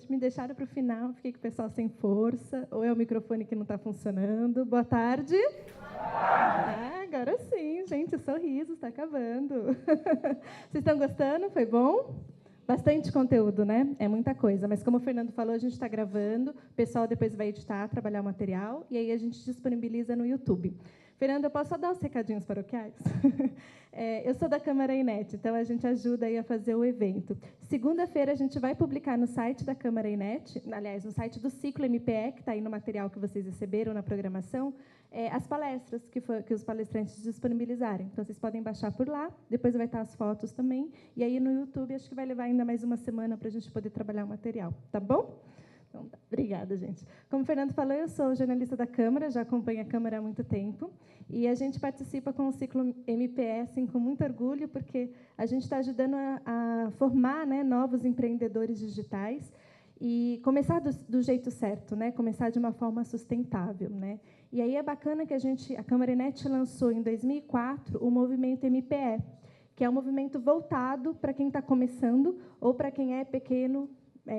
me deixaram para o final, fiquei com o pessoal sem força, ou é o microfone que não está funcionando. Boa tarde. Agora sim, gente, o sorriso está acabando. Vocês estão gostando? Foi bom? Bastante conteúdo, né? É muita coisa. Mas, como o Fernando falou, a gente está gravando, o pessoal depois vai editar, trabalhar o material, e aí a gente disponibiliza no YouTube. Fernando, eu posso só dar os recadinhos paroquiais? Eu sou da Câmara Inet, então a gente ajuda aí a fazer o evento. Segunda-feira a gente vai publicar no site da Câmara Inet, aliás, no site do Ciclo MPE, que está aí no material que vocês receberam na programação, as palestras que os palestrantes disponibilizarem. Então, vocês podem baixar por lá, depois vai estar as fotos também, e aí no YouTube acho que vai levar ainda mais uma semana para a gente poder trabalhar o material. Tá bom? Então, tá. Obrigada, gente. Como o Fernando falou, eu sou jornalista da Câmara, já acompanho a Câmara há muito tempo, e a gente participa com o Ciclo MPS assim, com muito orgulho, porque a gente está ajudando a formar, né, novos empreendedores digitais e começar do jeito certo, né, começar de uma forma sustentável, né. E aí é bacana que a Câmara Inet lançou, em 2004, o movimento MPE, que é um movimento voltado para quem está começando ou para quem é pequeno,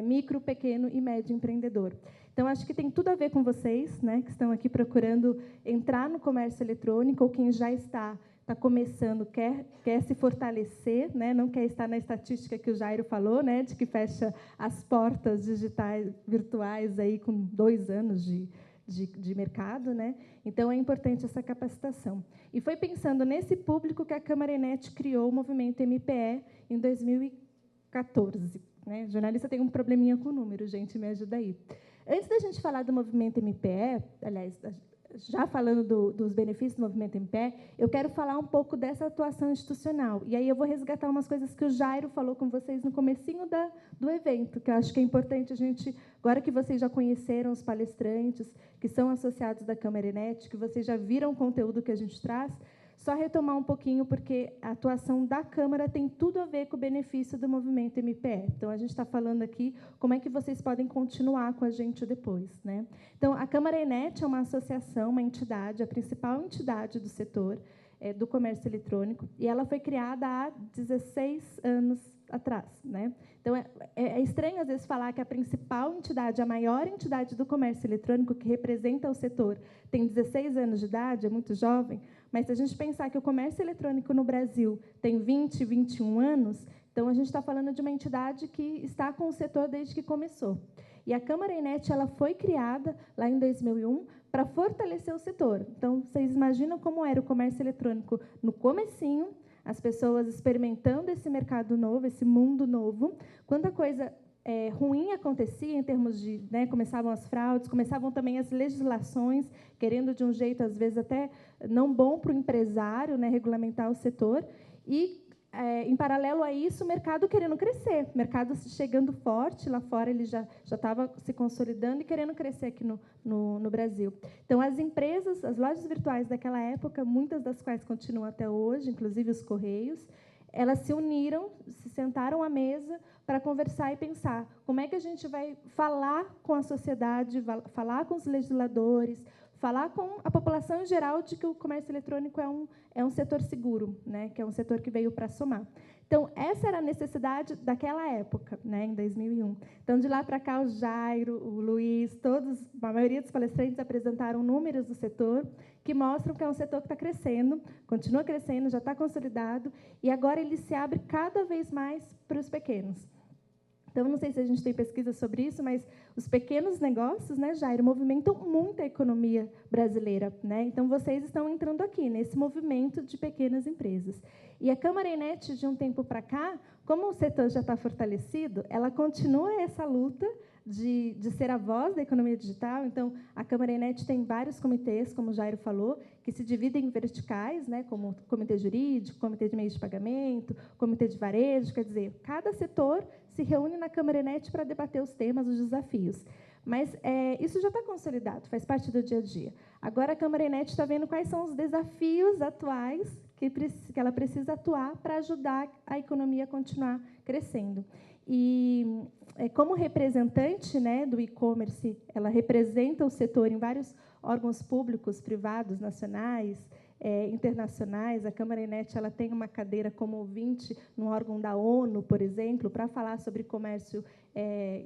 micro, pequeno e médio empreendedor. Então, acho que tem tudo a ver com vocês, né, que estão aqui procurando entrar no comércio eletrônico, ou quem já está começando, quer se fortalecer, né, não quer estar na estatística que o Jairo falou, né, de que fecha as portas digitais, virtuais, aí, com 2 anos de mercado, né? Então, é importante essa capacitação. E foi pensando nesse público que a Câmara Inet criou o movimento MPE em 2014. Né? O jornalista tem um probleminha com o número, gente, me ajuda aí. Antes da gente falar do movimento MPE, aliás, já falando dos benefícios do movimento MPE, eu quero falar um pouco dessa atuação institucional. E aí eu vou resgatar umas coisas que o Jairo falou com vocês no comecinho do evento, que eu acho que é importante a gente, agora que vocês já conheceram os palestrantes, que são associados da Câmara Inet, que vocês já viram o conteúdo que a gente traz, só retomar um pouquinho, porque a atuação da Câmara tem tudo a ver com o benefício do movimento MPE. Então, a gente está falando aqui como é que vocês podem continuar com a gente depois. Né? Então, a Câmara Inet é uma associação, uma entidade, a principal entidade do setor do comércio eletrônico, e ela foi criada há 16 anos atrás. Né? Então, é estranho, às vezes, falar que a principal entidade, a maior entidade do comércio eletrônico, que representa o setor, tem 16 anos de idade, é muito jovem, mas se a gente pensar que o comércio eletrônico no Brasil tem 20, 21 anos, então a gente está falando de uma entidade que está com o setor desde que começou. E a Câmara Inet ela foi criada lá em 2001 para fortalecer o setor. Então, vocês imaginam como era o comércio eletrônico no comecinho, as pessoas experimentando esse mercado novo, esse mundo novo, quanta coisa ruim acontecia em termos de, né, começavam as fraudes, começavam também as legislações, querendo de um jeito, às vezes, até não bom para o empresário, né, regulamentar o setor, e, em paralelo a isso, o mercado querendo crescer, o mercado chegando forte, lá fora ele já estava se consolidando e querendo crescer aqui no Brasil. Então, as empresas, as lojas virtuais daquela época, muitas das quais continuam até hoje, inclusive os Correios, elas se uniram, se sentaram à mesa para conversar e pensar como é que a gente vai falar com a sociedade, falar com os legisladores, falar com a população em geral de que o comércio eletrônico é um setor seguro, né, que é um setor que veio para somar. Então, essa era a necessidade daquela época, né, em 2001. Então, de lá para cá, o Jairo, o Luiz, a maioria dos palestrantes apresentaram números do setor que mostram que é um setor que está crescendo, continua crescendo, já está consolidado, e agora ele se abre cada vez mais para os pequenos. Então, não sei se a gente tem pesquisa sobre isso, mas os pequenos negócios, né, Jairo, movimentam muito a economia brasileira. Né? Então, vocês estão entrando aqui, nesse movimento de pequenas empresas. E a Câmara Inet, de um tempo para cá, como o setor já está fortalecido, ela continua essa luta de ser a voz da economia digital. Então, a Câmara Inet tem vários comitês, como o Jairo falou, que se dividem em verticais, né, como comitê jurídico, comitê de meios de pagamento, comitê de varejo, quer dizer, cada setor se reúne na Câmara Inet para debater os temas, os desafios. Mas isso já está consolidado, faz parte do dia a dia. Agora, a Câmara Inet está vendo quais são os desafios atuais que ela precisa atuar para ajudar a economia a continuar crescendo. E, como representante, né, do e-commerce, ela representa o setor em vários órgãos públicos, privados, nacionais, internacionais. A Câmara Enet ela tem uma cadeira como ouvinte num órgão da ONU, por exemplo, para falar sobre comércio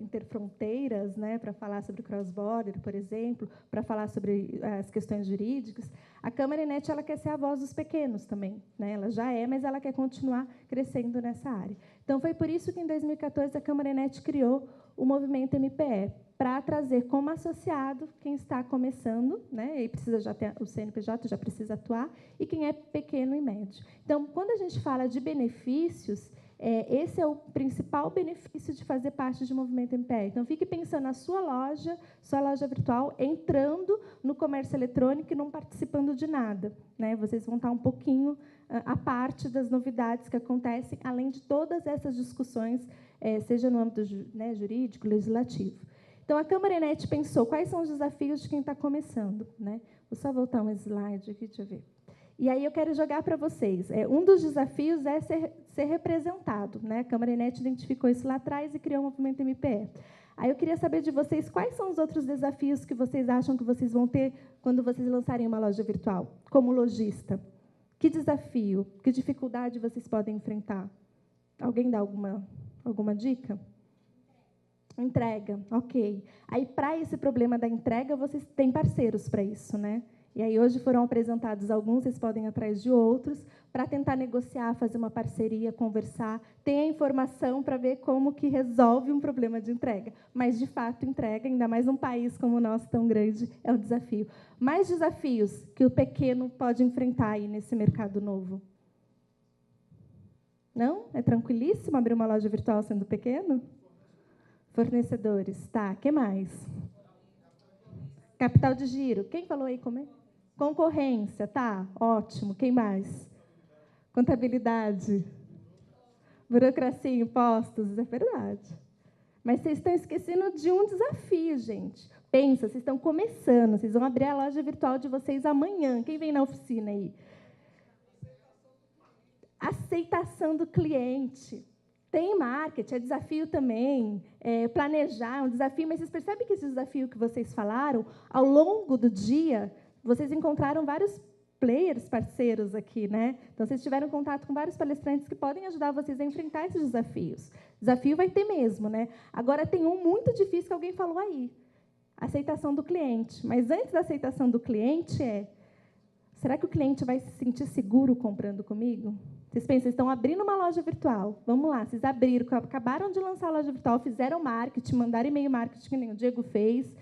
interfronteiras, né, para falar sobre cross-border, por exemplo, para falar sobre as questões jurídicas. A Câmara Enet ela quer ser a voz dos pequenos também, né? Ela já é, mas ela quer continuar crescendo nessa área. Então, foi por isso que, em 2014, a Câmara Enet criou o movimento MPE, para trazer como associado quem está começando, né, e precisa já ter, o CNPJ já precisa atuar, e quem é pequeno e médio. Então, quando a gente fala de benefícios, esse é o principal benefício de fazer parte de movimento MPE. Então, fique pensando na sua loja virtual, entrando no comércio eletrônico e não participando de nada, né? Vocês vão estar um pouquinho à parte das novidades que acontecem, além de todas essas discussões, seja no âmbito jurídico, legislativo. Então, a Câmara Enet pensou quais são os desafios de quem está começando, né? Vou só voltar um slide aqui, deixa eu ver. E aí eu quero jogar para vocês. Um dos desafios é ser representado, né? A Câmara Enet identificou isso lá atrás e criou o movimento MPE. Aí eu queria saber de vocês quais são os outros desafios que vocês acham que vocês vão ter quando vocês lançarem uma loja virtual, como lojista. Que desafio, que dificuldade vocês podem enfrentar? Alguém dá alguma dica? Entrega, ok. Aí, para esse problema da entrega, vocês têm parceiros para isso, né? E aí, hoje foram apresentados alguns, vocês podem ir atrás de outros, para tentar negociar, fazer uma parceria, conversar, ter a informação para ver como que resolve um problema de entrega. Mas, de fato, entrega, ainda mais num país como o nosso, tão grande, é um desafio. Mais desafios que o pequeno pode enfrentar aí nesse mercado novo? Não? É tranquilíssimo abrir uma loja virtual sendo pequeno? Fornecedores, tá. O que mais? Capital de giro. Quem falou aí? Como é? Concorrência, tá. Ótimo. Quem mais? Contabilidade. Burocracia, impostos, é verdade. Mas vocês estão esquecendo de um desafio, gente. Pensa, vocês estão começando, vocês vão abrir a loja virtual de vocês amanhã. Quem vem na oficina aí? Aceitação do cliente. Tem marketing, é desafio também. Planejar é um desafio, mas vocês percebem que esse desafio que vocês falaram, ao longo do dia, vocês encontraram vários players parceiros aqui, né? Então, vocês tiveram contato com vários palestrantes que podem ajudar vocês a enfrentar esses desafios. Desafio vai ter mesmo, né? Agora, tem um muito difícil que alguém falou aí, aceitação do cliente. Mas, antes da aceitação do cliente, será que o cliente vai se sentir seguro comprando comigo? Vocês pensam, vocês estão abrindo uma loja virtual. Vamos lá, vocês abriram, acabaram de lançar a loja virtual, fizeram marketing, mandaram e-mail marketing, que nem o Diego fez,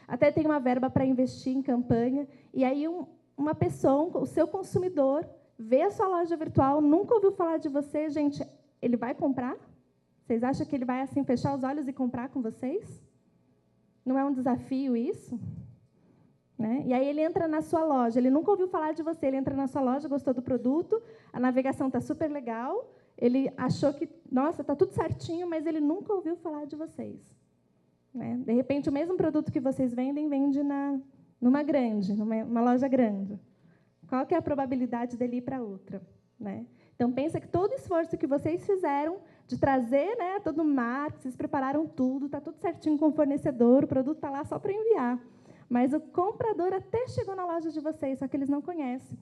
até tem uma verba para investir em campanha, e aí uma pessoa, o seu consumidor, vê a sua loja virtual, nunca ouviu falar de você, gente, ele vai comprar? Vocês acham que ele vai assim fechar os olhos e comprar com vocês? Não é um desafio isso? Né? E aí ele entra na sua loja, ele nunca ouviu falar de você, ele entra na sua loja, gostou do produto, a navegação está super legal, ele achou que, nossa, está tudo certinho, mas ele nunca ouviu falar de vocês. Né? De repente, o mesmo produto que vocês vendem, vende numa loja grande. Qual que é a probabilidade dele ir para outra? Né? Então, pensa que todo o esforço que vocês fizeram de trazer, né, todo o marketing, vocês prepararam tudo, está tudo certinho com o fornecedor, o produto está lá só para enviar. Mas o comprador até chegou na loja de vocês, só que eles não conhecem,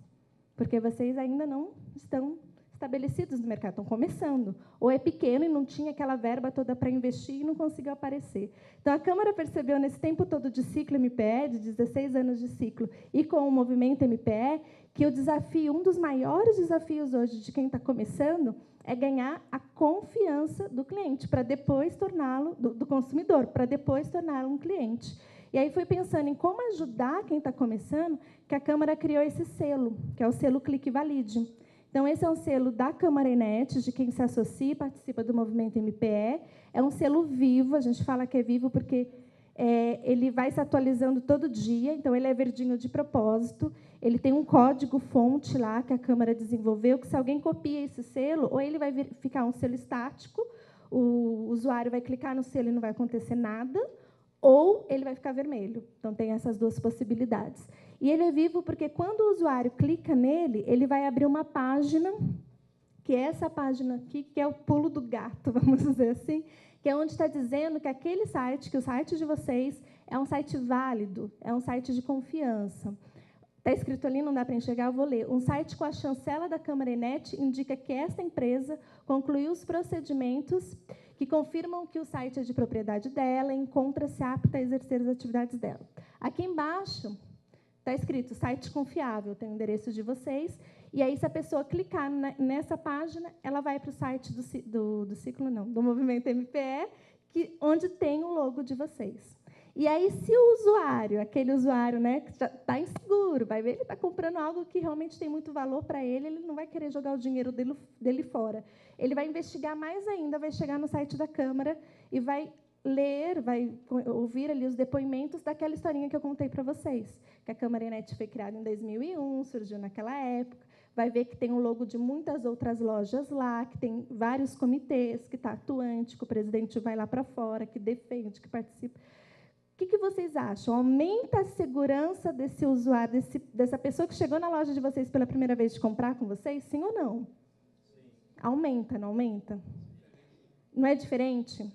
porque vocês ainda não estão estabelecidos no mercado, estão começando. Ou é pequeno e não tinha aquela verba toda para investir e não conseguiu aparecer. Então, a Câmara percebeu, nesse tempo todo de ciclo MPE, de 16 anos de ciclo, e com o movimento MPE, que o desafio, um dos maiores desafios hoje de quem está começando, é ganhar a confiança do cliente, para depois torná-lo, do consumidor, para depois torná-lo um cliente. E aí foi pensando em como ajudar quem está começando, que a Câmara criou esse selo, que é o selo Clique Valide. Então, esse é um selo da Câmara Enet, de quem se associa e participa do movimento MPE. É um selo vivo, a gente fala que é vivo porque ele vai se atualizando todo dia, então ele é verdinho de propósito, ele tem um código-fonte lá que a Câmara desenvolveu, que se alguém copia esse selo, ou ele vai ficar um selo estático, o usuário vai clicar no selo e não vai acontecer nada, ou ele vai ficar vermelho. Então, tem essas duas possibilidades. E ele é vivo porque, quando o usuário clica nele, ele vai abrir uma página, que é essa página aqui, que é o pulo do gato, vamos dizer assim, que é onde está dizendo que aquele site, que o site de vocês, é um site válido, é um site de confiança. Está escrito ali, não dá para enxergar, eu vou ler. Um site com a chancela da Câmara Enet indica que esta empresa concluiu os procedimentos que confirmam que o site é de propriedade dela e encontra-se apta a exercer as atividades dela. Aqui embaixo está escrito site confiável, tem o endereço de vocês, e aí, se a pessoa clicar nessa página, ela vai para o site do Movimento MPE, onde tem o logo de vocês. E aí, se o usuário, aquele usuário, né, que está inseguro, vai ver ele está comprando algo que realmente tem muito valor para ele, ele não vai querer jogar o dinheiro dele fora. Ele vai investigar mais ainda, vai chegar no site da Câmara e vai ler, vai ouvir ali os depoimentos daquela historinha que eu contei para vocês, que a Câmara Enet foi criada em 2001, surgiu naquela época, vai ver que tem o logo de muitas outras lojas lá, que tem vários comitês, que está atuante, que o presidente vai lá para fora, que defende, que participa. O que vocês acham? Aumenta a segurança desse usuário, dessa pessoa que chegou na loja de vocês pela primeira vez de comprar com vocês? Sim ou não? Sim. Aumenta, não aumenta? Não é diferente?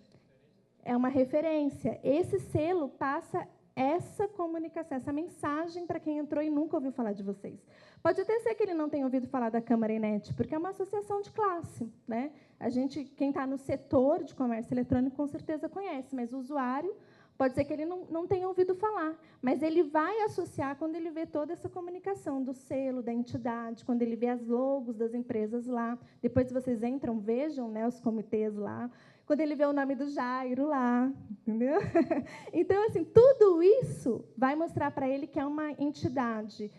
É uma referência. Esse selo passa essa comunicação, essa mensagem para quem entrou e nunca ouviu falar de vocês. Pode até ser que ele não tenha ouvido falar da Câmara Enet, porque é uma associação de classe, né? Quem está no setor de comércio eletrônico, com certeza conhece, mas o usuário pode ser que ele não tenha ouvido falar, mas ele vai associar quando ele vê toda essa comunicação do selo, da entidade, quando ele vê as logos das empresas lá. Depois vocês entram, vejam, né, os comitês lá. Quando ele vê o nome do Jairo lá, entendeu? Então, assim, tudo isso vai mostrar para ele que é uma entidade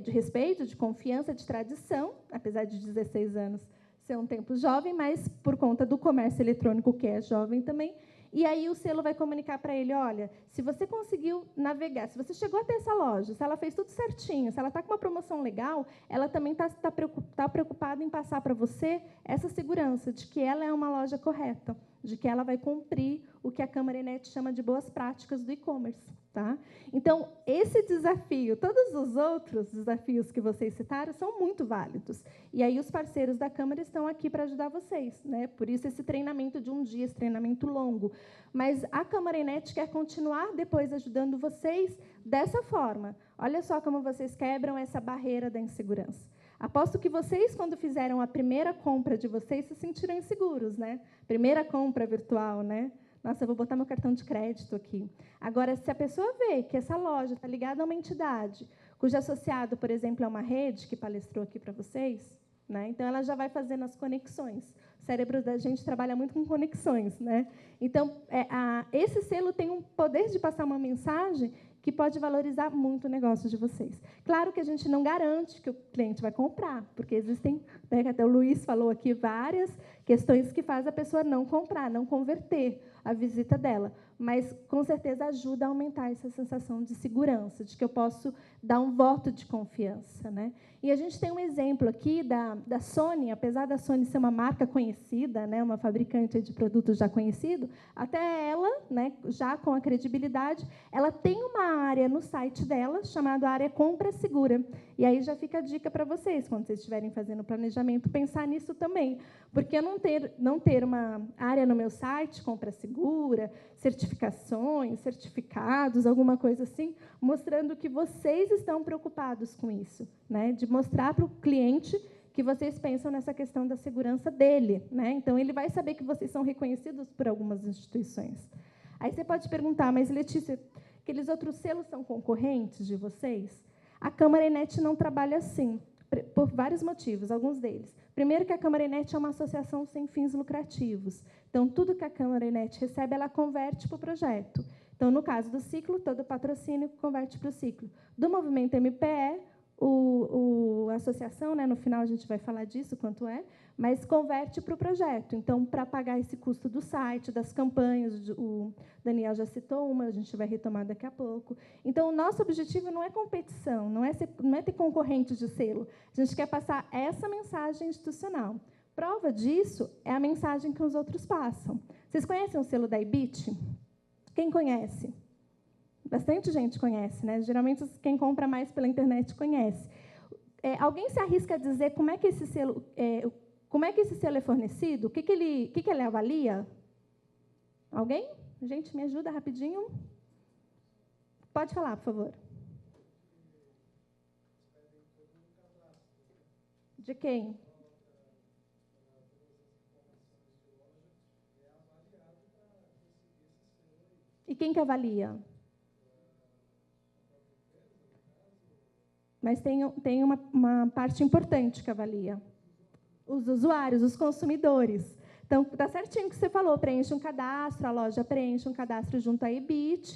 de respeito, de confiança, de tradição, apesar de 16 anos ser um tempo jovem, mas por conta do comércio eletrônico, que é jovem também. E aí o selo vai comunicar para ele, olha, se você conseguiu navegar, se você chegou até essa loja, se ela fez tudo certinho, se ela está com uma promoção legal, ela também está preocupada em passar para você essa segurança de que ela é uma loja correta, de que ela vai cumprir o que a Câmara Enet chama de boas práticas do e-commerce. Tá? Então, esse desafio, todos os outros desafios que vocês citaram, são muito válidos. E aí os parceiros da Câmara estão aqui para ajudar vocês. Né? Por isso, esse treinamento de um dia, esse treinamento longo. Mas a Câmara Enet quer continuar depois ajudando vocês dessa forma. Olha só como vocês quebram essa barreira da insegurança. Aposto que vocês, quando fizeram a primeira compra de vocês, se sentiram inseguros. Né? Primeira compra virtual, né? Nossa, eu vou botar meu cartão de crédito aqui. Agora, se a pessoa vê que essa loja está ligada a uma entidade, cujo associado, por exemplo, é uma rede, que palestrou aqui para vocês, né? Então, ela já vai fazendo as conexões. O cérebro da gente trabalha muito com conexões. Né? Então, esse selo tem um poder de passar uma mensagem que pode valorizar muito o negócio de vocês. Claro que a gente não garante que o cliente vai comprar, porque existem, né, até o Luiz falou aqui, várias questões que fazem a pessoa não comprar, não converter a visita dela. Mas, com certeza, ajuda a aumentar essa sensação de segurança, de que eu posso dar um voto de confiança. Né? E a gente tem um exemplo aqui da Sony, apesar da Sony ser uma marca conhecida, né, uma fabricante de produtos já conhecido, até ela, né, já com a credibilidade, ela tem uma área no site dela chamada área Compra Segura. E aí já fica a dica para vocês, quando vocês estiverem fazendo planejamento, pensar nisso também. Porque eu não ter uma área no meu site, Compra Segura, certificações, certificados, alguma coisa assim, mostrando que vocês estão preocupados com isso, né? De mostrar para o cliente que vocês pensam nessa questão da segurança dele. Né? Então, ele vai saber que vocês são reconhecidos por algumas instituições. Aí você pode perguntar, mas, Letícia, aqueles outros selos são concorrentes de vocês? A Câmara Enet não trabalha assim, por vários motivos, alguns deles. Primeiro, que a Câmara Enet é uma associação sem fins lucrativos. Então, tudo que a Câmara Enet recebe, ela converte para o projeto. Então, no caso do ciclo, todo o patrocínio converte para o ciclo. Do Movimento MPE, a associação, né, no final a gente vai falar disso, quanto é, mas converte para o projeto. Então, para pagar esse custo do site, das campanhas, o Daniel já citou uma, a gente vai retomar daqui a pouco. Então, o nosso objetivo não é competição, não é ter concorrentes de selo. A gente quer passar essa mensagem institucional. Prova disso é a mensagem que os outros passam. Vocês conhecem o selo da Ibit? Quem conhece? Bastante gente conhece, né? Geralmente, quem compra mais pela internet conhece. Alguém se arrisca a dizer como é que esse selo é fornecido? O que ele avalia? Alguém? Gente, me ajuda rapidinho. Pode falar, por favor. De quem? E quem que avalia? Mas tem uma parte importante que avalia. Os usuários, os consumidores. Então, está certinho o que você falou, preenche um cadastro, a loja preenche um cadastro junto à EBIT,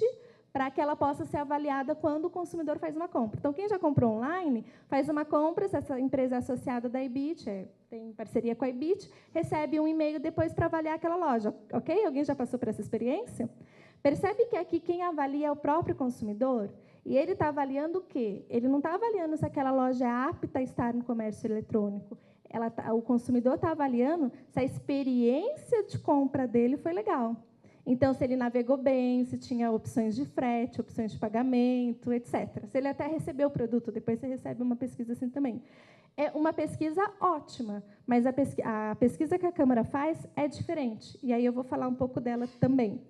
para que ela possa ser avaliada quando o consumidor faz uma compra. Então, quem já comprou online, faz uma compra, se essa empresa é associada da EBIT, tem parceria com a EBIT, recebe um e-mail depois para avaliar aquela loja. Ok? Alguém já passou por essa experiência? Percebe que aqui quem avalia é o próprio consumidor? E ele está avaliando o quê? Ele não está avaliando se aquela loja é apta a estar no comércio eletrônico. O consumidor está avaliando se a experiência de compra dele foi legal. Então, se ele navegou bem, se tinha opções de frete, opções de pagamento, etc. Se ele até recebeu o produto, depois você recebe uma pesquisa assim também. É uma pesquisa ótima, mas a pesquisa que a Câmara faz é diferente. E aí eu vou falar um pouco dela também.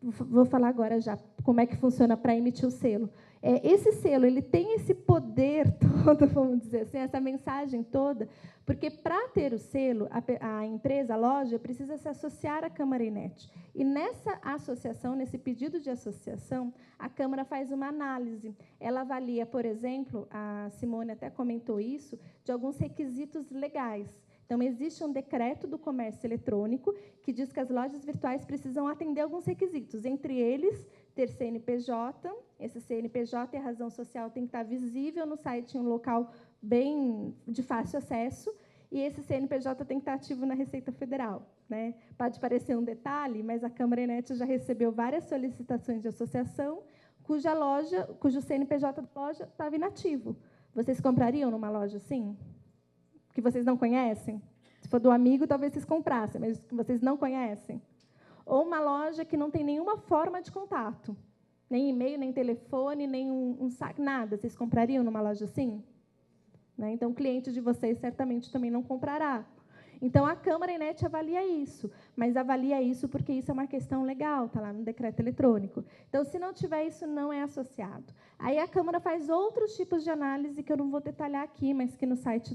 Vou falar agora já como é que funciona para emitir o selo. Esse selo ele tem esse poder todo, vamos dizer assim, essa mensagem toda, porque para ter o selo, a empresa, a loja, precisa se associar à Câmara Enet. E nessa associação, nesse pedido de associação, a Câmara faz uma análise. Ela avalia, por exemplo, a Simone até comentou isso, de alguns requisitos legais. Então, existe um decreto do comércio eletrônico que diz que as lojas virtuais precisam atender alguns requisitos, entre eles, ter CNPJ. Esse CNPJ e a razão social tem que estar visível no site em um local bem de fácil acesso, e esse CNPJ tem que estar ativo na Receita Federal. Né? Pode parecer um detalhe, mas a Câmara Enet já recebeu várias solicitações de associação cujo CNPJ da loja estava inativo. Vocês comprariam numa loja assim? Que vocês não conhecem? Se for do amigo, talvez vocês comprassem, mas que vocês não conhecem. Ou uma loja que não tem nenhuma forma de contato, nem e-mail, nem telefone, nem um saque, nada. Vocês comprariam numa loja assim? Né? Então, o cliente de vocês certamente também não comprará. Então, a Câmara Enet avalia isso, mas avalia isso porque isso é uma questão legal, está lá no decreto eletrônico. Então, se não tiver isso, não é associado. Aí a Câmara faz outros tipos de análise que eu não vou detalhar aqui, mas que no site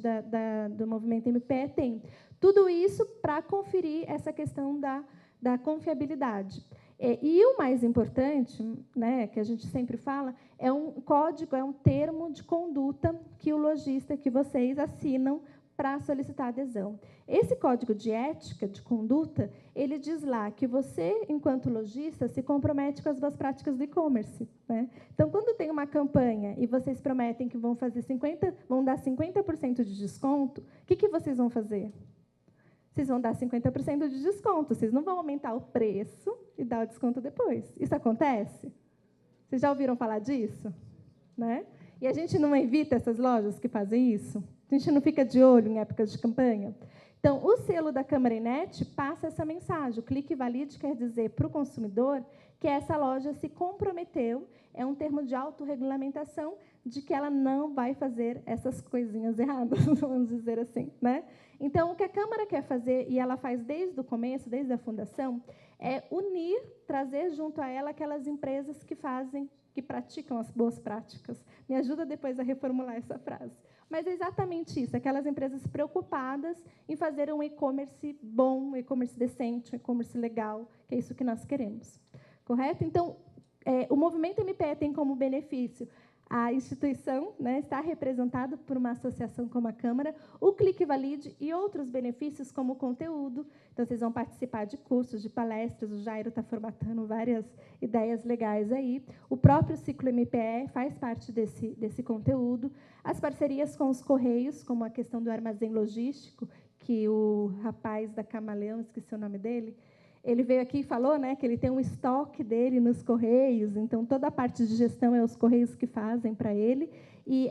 do Movimento MPE tem. Tudo isso para conferir essa questão da confiabilidade. E o mais importante, né, que a gente sempre fala, é um código, é um termo de conduta que o lojista, que vocês assinam para solicitar adesão. Esse código de ética, de conduta, ele diz lá que você, enquanto lojista, se compromete com as boas práticas do e-commerce. Né? Então, quando tem uma campanha e vocês prometem que vão dar 50% de desconto, o que vocês vão fazer? Vocês vão dar 50% de desconto, vocês não vão aumentar o preço e dar o desconto depois. Isso acontece? Vocês já ouviram falar disso? Né? E a gente não evita essas lojas que fazem isso? A gente não fica de olho em épocas de campanha? Então, o selo da Câmara Enet passa essa mensagem. O clique valide quer dizer para o consumidor que essa loja se comprometeu, é um termo de autorregulamentação, de que ela não vai fazer essas coisinhas erradas, vamos dizer assim. Né? Então, o que a Câmara quer fazer, e ela faz desde o começo, desde a fundação, é unir, trazer junto a ela aquelas empresas que praticam as boas práticas. Me ajuda depois a reformular essa frase. Mas é exatamente isso, aquelas empresas preocupadas em fazer um e-commerce bom, um e-commerce decente, um e-commerce legal, que é isso que nós queremos. Correto? Então, o Movimento MPE tem como benefício a instituição, né, está representada por uma associação como a Câmara, o Clique Valide e outros benefícios como o conteúdo. Então, vocês vão participar de cursos, de palestras, o Jairo está formatando várias ideias legais aí. O próprio Ciclo MPE faz parte desse conteúdo. As parcerias com os Correios, como a questão do armazém logístico, que o rapaz da Camaleão, esqueci o nome dele, ele veio aqui e falou, né, que ele tem um estoque dele nos Correios, então toda a parte de gestão é os Correios que fazem para ele. E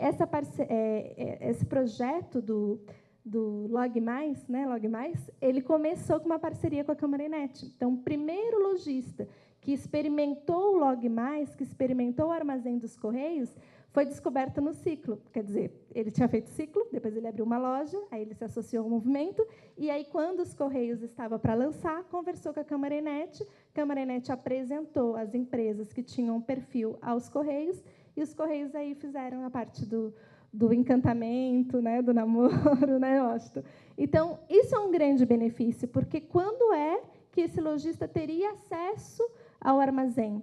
esse projeto do Log Mais, né, Log Mais, ele começou com uma parceria com a Câmara Enet. Então, o primeiro lojista que experimentou o Log Mais, que experimentou o armazém dos Correios, foi descoberto no Ciclo. Quer dizer, ele tinha feito Ciclo, depois ele abriu uma loja, aí ele se associou ao movimento, e aí, quando os Correios estavam para lançar, conversou com a Câmara Enet, a Câmara Enet apresentou as empresas que tinham perfil aos Correios, e os Correios aí fizeram a parte do encantamento, né, do namoro, né, Washington? Então, isso é um grande benefício, porque quando é que esse lojista teria acesso ao armazém?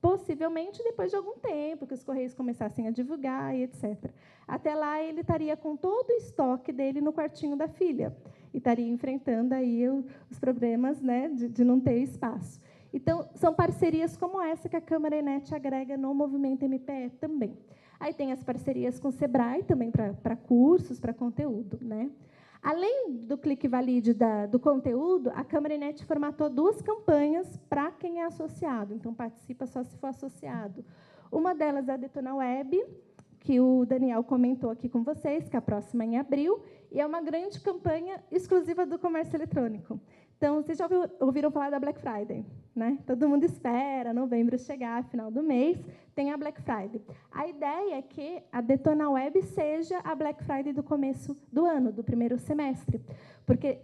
Possivelmente depois de algum tempo, que os Correios começassem a divulgar e etc. Até lá, ele estaria com todo o estoque dele no quartinho da filha e estaria enfrentando aí os problemas, né, de não ter espaço. Então, são parcerias como essa que a Câmara Enet agrega no movimento MPE também. Aí tem as parcerias com o Sebrae, também para cursos, para conteúdo, né? Além do Clique Valide do conteúdo, a Câmara Enet formatou 2 campanhas para quem é associado. Então, participa só se for associado. Uma delas é a Detona Web, que o Daniel comentou aqui com vocês, que é a próxima em abril, e é uma grande campanha exclusiva do comércio eletrônico. Então, vocês já ouviram falar da Black Friday, né? Todo mundo espera novembro chegar, final do mês, tem a Black Friday. A ideia é que a Detona Web seja a Black Friday do começo do ano, do primeiro semestre, porque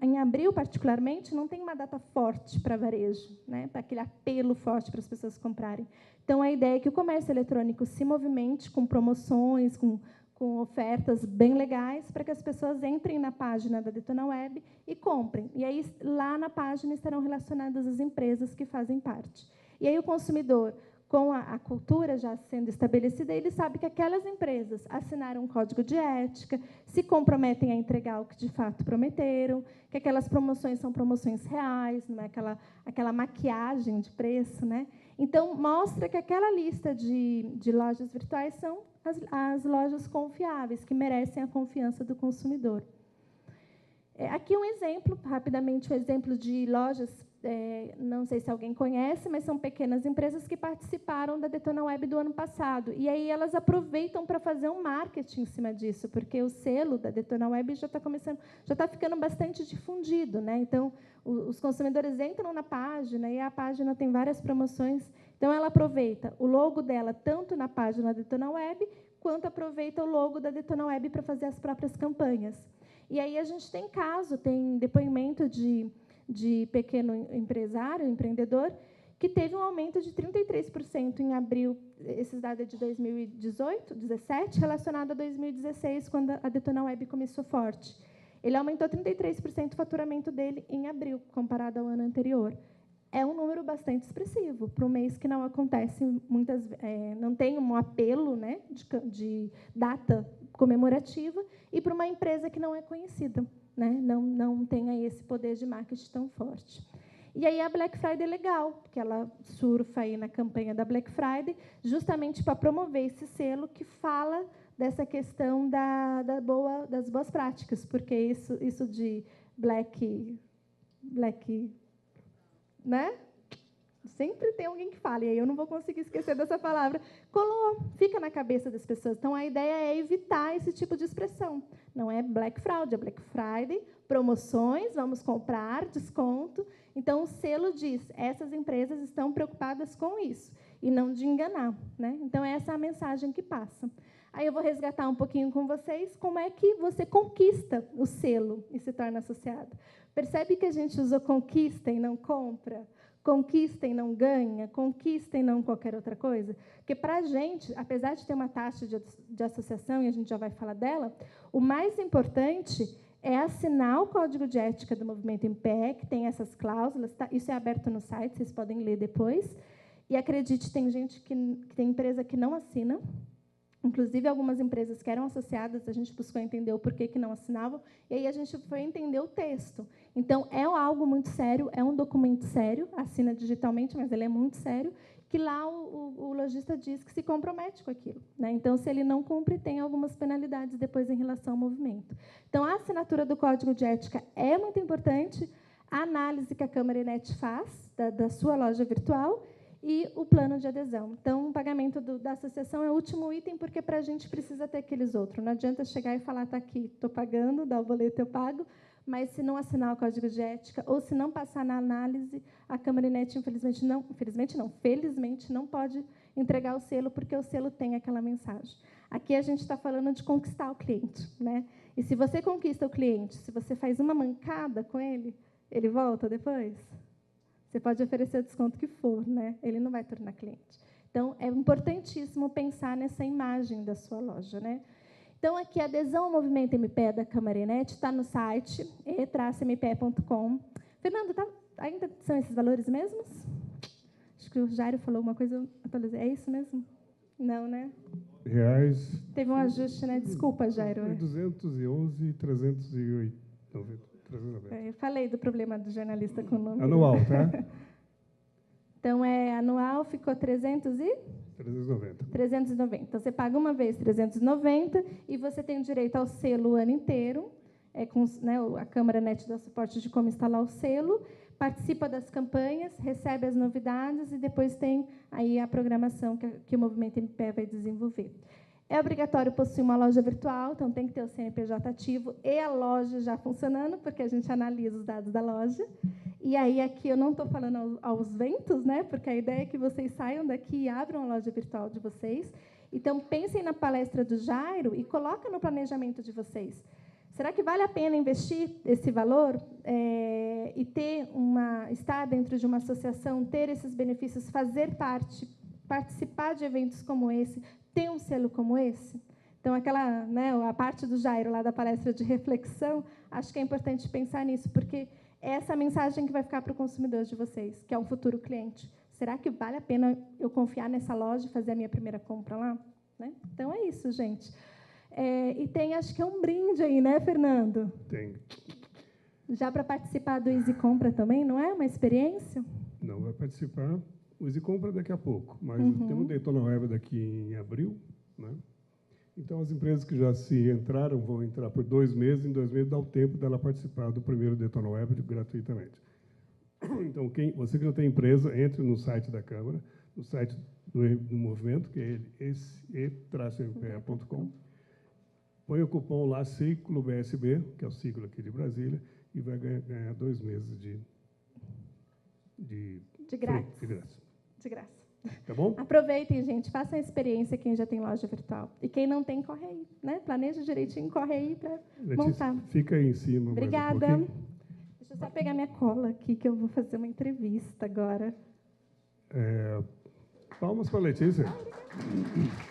em abril, particularmente, não tem uma data forte para varejo, né? Para aquele apelo forte para as pessoas comprarem. Então, a ideia é que o comércio eletrônico se movimente com promoções, com ofertas bem legais, para que as pessoas entrem na página da Detona Web e comprem. E aí, lá na página, estarão relacionadas as empresas que fazem parte. E aí, o consumidor, com a cultura já sendo estabelecida, ele sabe que aquelas empresas assinaram um código de ética, se comprometem a entregar o que, de fato, prometeram, que aquelas promoções são promoções reais, não é aquela maquiagem de preço, né? Então, mostra que aquela lista de lojas virtuais são as lojas confiáveis, que merecem a confiança do consumidor. Aqui um exemplo, rapidamente, um exemplo de lojas, não sei se alguém conhece, mas são pequenas empresas que participaram da Detona Web do ano passado. E aí elas aproveitam para fazer um marketing em cima disso, porque o selo da Detona Web já está ficando bastante difundido, né? Então, os consumidores entram na página e a página tem várias promoções. Então, ela aproveita o logo dela tanto na página da Detona Web, quanto aproveita o logo da Detona Web para fazer as próprias campanhas. E aí a gente tem tem depoimento de pequeno empresário, empreendedor, que teve um aumento de 33% em abril, esses dados é de 2018, 2017, relacionado a 2016, quando a Detona Web começou forte. Ele aumentou 33% o faturamento dele em abril, comparado ao ano anterior. É um número bastante expressivo para um mês que não acontece não tem um apelo, né, de data comemorativa, e para uma empresa que não é conhecida, né, não tem aí esse poder de marketing tão forte. E aí a Black Friday é legal, porque ela surfa aí na campanha da Black Friday, justamente para promover esse selo que fala dessa questão das boas práticas, porque isso de black, né? Sempre tem alguém que fala, e aí eu não vou conseguir esquecer dessa palavra. Fica na cabeça das pessoas. Então, a ideia é evitar esse tipo de expressão. Não é Black Fraud, é Black Friday, promoções, vamos comprar, desconto. Então, o selo diz, essas empresas estão preocupadas com isso, e não de enganar, né? Então, essa é a mensagem que passa. Aí eu vou resgatar um pouquinho com vocês como é que você conquista o selo e se torna associado. Percebe que a gente usou conquista e não compra? Conquista e não ganha? Conquista e não qualquer outra coisa? Porque, para a gente, apesar de ter uma taxa de associação, e a gente já vai falar dela, o mais importante é assinar o Código de Ética do Movimento MPE, que tem essas cláusulas. Tá? Isso é aberto no site, vocês podem ler depois. E, acredite, tem gente tem empresa que não assina. Inclusive, algumas empresas que eram associadas, a gente buscou entender o porquê que não assinavam, e aí a gente foi entender o texto. Então, é algo muito sério, é um documento sério, assina digitalmente, mas ele é muito sério, que lá o lojista diz que se compromete com aquilo, né? Então, se ele não cumpre, tem algumas penalidades depois em relação ao movimento. Então, a assinatura do Código de Ética é muito importante, a análise que a Câmara Enet faz da sua loja virtual, e o plano de adesão. Então, o pagamento da associação é o último item, porque para a gente precisa ter aqueles outros. Não adianta chegar e falar, está aqui, estou pagando, dá o boleto, eu pago, mas se não assinar o Código de Ética, ou se não passar na análise, a Câmara Enet, felizmente não pode entregar o selo, porque o selo tem aquela mensagem. Aqui a gente está falando de conquistar o cliente, né? E se você conquista o cliente, se você faz uma mancada com ele volta depois? Você pode oferecer o desconto que for, né? Ele não vai tornar cliente. Então, é importantíssimo pensar nessa imagem da sua loja, né? Então, aqui, a adesão ao movimento MPE da Câmara Enet está no site e-mpe.com. Fernando, ainda são esses valores mesmos? Acho que o Jairo falou uma coisa, eu atualizei. É isso mesmo? Não, né? Reais. Teve um ajuste, né? Desculpa, Jairo. 211,390. Eu falei do problema do jornalista com o número. Anual, tá? Então, anual ficou 390. 390. Então, você paga uma vez 390 e você tem o direito ao selo o ano inteiro. A Câmara Net dá suporte de como instalar o selo, participa das campanhas, recebe as novidades e depois tem aí a programação que o Movimento MPE vai desenvolver. É obrigatório possuir uma loja virtual, então tem que ter o CNPJ ativo e a loja já funcionando, porque a gente analisa os dados da loja. E aí, aqui eu não estou falando aos ventos, né? Porque a ideia é que vocês saiam daqui e abram a loja virtual de vocês. Então, pensem na palestra do Jairo e coloquem no planejamento de vocês. Será que vale a pena investir esse valor e estar dentro de uma associação, ter esses benefícios, fazer parte, participar de eventos como esse, ter um selo como esse? Então, a parte do Jairo, lá da palestra de reflexão, acho que é importante pensar nisso, porque é essa mensagem que vai ficar para o consumidor de vocês, que é um futuro cliente. Será que vale a pena eu confiar nessa loja e fazer a minha primeira compra lá? Né? Então, é isso, gente. E tem, acho que é um brinde aí, né, Fernando? Tem. Já para participar do Easy Compra também, não é uma experiência? Não, vai participar. O Easy Compra daqui a pouco, mas temos o Daytona Web daqui em abril, né? Então, as empresas que já se entraram vão entrar por 2 meses. Em 2 meses dá o tempo dela participar do primeiro Daytona Web gratuitamente. Então, você que não tem empresa, entre no site da Câmara, no site do movimento, que é e-mpe.com. Põe o cupom lá, Ciclo BSB, que é o ciclo aqui de Brasília, e vai ganhar 2 meses de grátis. De graça. Tá bom? Aproveitem, gente, façam a experiência quem já tem loja virtual. E quem não tem, corre aí, né? Planeja direitinho, corre aí para montar. Fica aí em cima. Obrigada. Deixa eu só pegar minha cola aqui, que eu vou fazer uma entrevista agora. Palmas para a Letícia. Obrigada.